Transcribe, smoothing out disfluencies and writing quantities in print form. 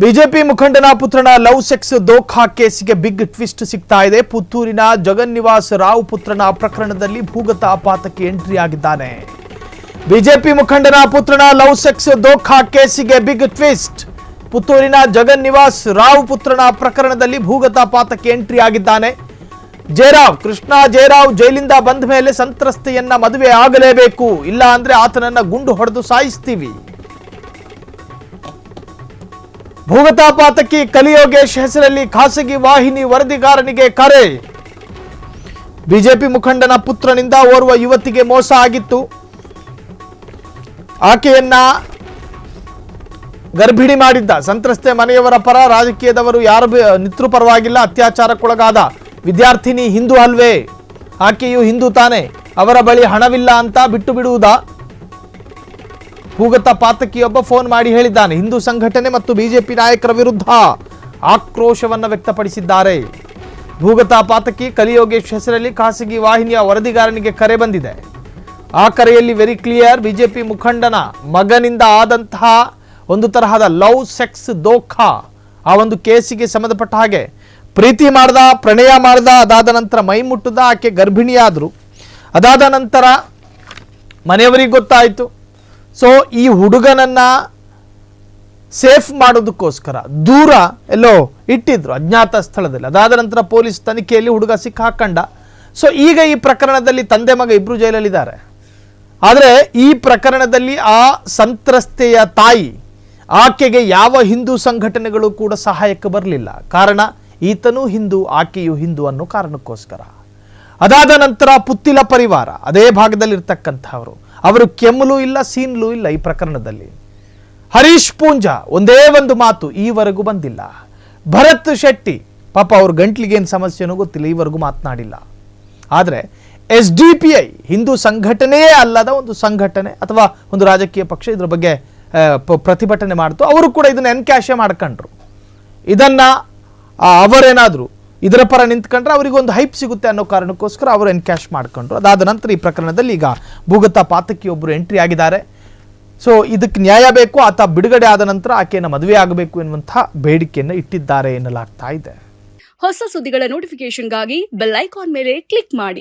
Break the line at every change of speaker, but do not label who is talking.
BJP ಮುಖಂಡನ ಪುತ್ರನ love sex ದೋಖಾ ಕೇಸಿಗೆ big twist ಸಿಗ್ತಾ ಇದೆ. ಪುತ್ತೂರಿನ ಜಗನ್ನಿವಾಸ್ ರಾವ್ ಪುತ್ರನ ಪ್ರಕರಣದಲ್ಲಿ ಭೂಗತ ಆಪಾತಕ್ಕೆ ಎಂಟ್ರಿ ಆಗಿದ್ದಾನೆ. ಬಿಜೆಪಿ ಮುಖಂಡನ ಪುತ್ರನ ಲವ್ ಸೆಕ್ಸ್ ದೋಖಾ ಕೇಸಿಗೆ ಬಿಗ್ ಟ್ವಿಸ್ಟ್. ಪುತ್ತೂರಿನ ಜಗನ್ನಿವಾಸ್ ರಾವ್ ಪುತ್ರನ ಪ್ರಕರಣದಲ್ಲಿ ಭೂಗತ ಆಪಾತಕ್ಕೆ ಎಂಟ್ರಿ ಆಗಿದ್ದಾನೆ. ಜಯರಾವ್ ಕೃಷ್ಣ ಜಯರಾವ್ ಜೈಲಿಂದ ಬಂದ ಮೇಲೆ ಸಂತ್ರಸ್ತೆಯನ್ನ ಮದುವೆ ಆಗಲೇಬೇಕು, ಇಲ್ಲ ಅಂದ್ರೆ ಆತನನ್ನ ಗುಂಡು ಹೊಡೆದು ಸಾಯಿಸ್ತೀವಿ. ಭೂಗತಾಪಾತಕ್ಕೆ ಕಲಿಯೋಗೇಶ್ ಹೆಸರಲ್ಲಿ ಖಾಸಗಿ ವಾಹಿನಿ ವರದಿಗಾರನಿಗೆ ಕರೆ. ಬಿಜೆಪಿ ಮುಖಂಡನ ಪುತ್ರನಿಂದ ಓರ್ವ ಯುವತಿಗೆ ಮೋಸ ಆಗಿತ್ತು. ಆಕೆಯನ್ನ ಗರ್ಭಿಣಿ ಮಾಡಿದ್ದ. ಸಂತ್ರಸ್ತೆ ಮನೆಯವರ ಪರ, ರಾಜಕೀಯದವರು ಯಾರು ನಿತ್ರು ಪರವಾಗಿಲ್ಲ. ಅತ್ಯಾಚಾರಕ್ಕೊಳಗಾದ ವಿದ್ಯಾರ್ಥಿನಿ ಹಿಂದೂ ಅಲ್ವೇ, ಆಕೆಯು ಹಿಂದೂ ತಾನೆ, ಅವರ ಬಳಿ ಹಣವಿಲ್ಲ ಅಂತ ಬಿಟ್ಟು ಬಿಡುವುದಾ? ಭೂಗತ ಪಾತಕಿಯೊಬ್ಬ ಫೋನ್ ಮಾಡಿ ಹೇಳಿದ್ದಾನೆ. ಹಿಂದೂ ಸಂಘಟನೆ ಮತ್ತು ಬಿಜೆಪಿ ನಾಯಕರ ವಿರುದ್ಧ ಆಕ್ರೋಶವನ್ನು ವ್ಯಕ್ತಪಡಿಸಿದ್ದಾರೆ. ಭೂಗತ ಪಾತಕಿ ಕಲಿಯೋಗೇಶ್ ಹೆಸರಲ್ಲಿ ಖಾಸಗಿ ವಾಹಿನಿಯ ವರದಿಗಾರನಿಗೆ ಕರೆ ಬಂದಿದೆ. ಆ ಕರೆಯಲ್ಲಿ ವೆರಿ ಕ್ಲಿಯರ್, ಬಿಜೆಪಿ ಮುಖಂಡನ ಮಗನಿಂದ ಆದಂತಹ ಒಂದು ತರಹದ ಲವ್ ಸೆಕ್ಸ್ ದೋಖಾ, ಆ ಒಂದು ಕೇಸಿಗೆ ಸಂಬಂಧಪಟ್ಟ ಹಾಗೆ ಪ್ರೀತಿ ಮಾಡ್ದ, ಪ್ರಣಯ ಮಾಡ್ದ, ಅದಾದ ನಂತರ ಮೈ ಮುಟ್ಟದ, ಆಕೆ ಗರ್ಭಿಣಿಯಾದ್ರು. ಅದಾದ ನಂತರ ಮನೆಯವರಿಗೆ ಗೊತ್ತಾಯಿತು. ಸೊ ಈ ಹುಡುಗನನ್ನ ಸೇಫ್ ಮಾಡೋದಕ್ಕೋಸ್ಕರ ದೂರ ಎಲ್ಲೋ ಇಟ್ಟಿದ್ರು ಅಜ್ಞಾತ ಸ್ಥಳದಲ್ಲಿ. ಅದಾದ ನಂತರ ಪೊಲೀಸ್ ತನಿಖೆಯಲ್ಲಿ ಹುಡುಗ ಸಿಕ್ಕಾಕೊಂಡ. ಸೊ ಈಗ ಈ ಪ್ರಕರಣದಲ್ಲಿ ತಂದೆ ಮಗ ಇಬ್ರು ಜೈಲಲ್ಲಿದ್ದಾರೆ. ಆದರೆ ಈ ಪ್ರಕರಣದಲ್ಲಿ ಆ ಸಂತ್ರಸ್ತೆಯ ತಾಯಿ, ಆಕೆಗೆ ಯಾವ ಹಿಂದೂ ಸಂಘಟನೆಗಳು ಕೂಡ ಸಹಾಯಕ್ಕೆ ಬರಲಿಲ್ಲ. ಕಾರಣ ಈತನೂ ಹಿಂದೂ, ಆಕೆಯು ಹಿಂದೂ ಅನ್ನೋ ಕಾರಣಕ್ಕೋಸ್ಕರ. ಅದಾದ ನಂತರ ಪುತ್ತಿಲ ಪರಿವಾರ, ಅದೇ ಭಾಗದಲ್ಲಿರ್ತಕ್ಕಂಥವರು, ಅವರು ಕೆಮ್ಮಲು ಇಲ್ಲ, ಸೀನ್ಲೂ ಇಲ್ಲ. ಈ ಪ್ರಕರಣದಲ್ಲಿ ಹರೀಶ್ ಪೂಂಜಾ ಒಂದೇ ಒಂದು ಮಾತು ಈವರೆಗೂ ಬಂದಿಲ್ಲ. ಭರತ್ ಶೆಟ್ಟಿ ಪಾಪ ಅವ್ರ ಗಂಟ್ಲಿಗೆ ಏನು ಸಮಸ್ಯೆನೂ ಗೊತ್ತಿಲ್ಲ, ಈವರೆಗೂ ಮಾತನಾಡಿಲ್ಲ. ಆದರೆ SDPI ಹಿಂದೂ ಸಂಘಟನೆಯೇ ಅಲ್ಲದ ಒಂದು ಸಂಘಟನೆ ಅಥವಾ ಒಂದು ರಾಜಕೀಯ ಪಕ್ಷ ಇದ್ರ ಬಗ್ಗೆ ಪ್ರತಿಭಟನೆ ಮಾಡ್ತು. ಅವರು ಕೂಡ ಇದನ್ನ ಎನ್ಕ್ಯಾಶೆ ಮಾಡ್ಕೊಂಡ್ರು. ಇದನ್ನ ಅವರೇನಾದ್ರು ಇದರ ಪರ ನಿಂತ್ಕೊಂಡ್ರೆ ಅವರಿಗೊಂದು ಹೈಪ್ ಸಿಗುತ್ತೆ ಅನ್ನೋ ಕಾರಣಕ್ಕೋಸ್ಕರ ಅವರು ಎನ್ಕ್ಯಾಶ್ ಮಾಡ್ಕೊಂಡ್ರು. ಅದಾದ ನಂತರ ಈ ಪ್ರಕರಣದಲ್ಲಿ ಈಗ ಭೂಗತ ಪಾತಕಿಯೊಬ್ಬರು ಎಂಟ್ರಿ ಆಗಿದ್ದಾರೆ. ಸೊ ಇದಕ್ಕೆ ನ್ಯಾಯ ಬೇಕು, ಆತ ಬಿಡುಗಡೆ ಆದ ನಂತರ ಆಕೆಯನ್ನು ಮದುವೆ ಆಗಬೇಕು ಎನ್ನುವಂತಹ ಬೇಡಿಕೆಯನ್ನು ಇಟ್ಟಿದ್ದಾರೆ ಎನ್ನಲಾಗ್ತಾ ಇದೆ.
ಹೊಸ ಸುದ್ದಿಗಳ ನೋಟಿಫಿಕೇಶನ್ಗಾಗಿ ಬೆಲ್ ಐಕಾನ್ ಮೇಲೆ ಕ್ಲಿಕ್ ಮಾಡಿ.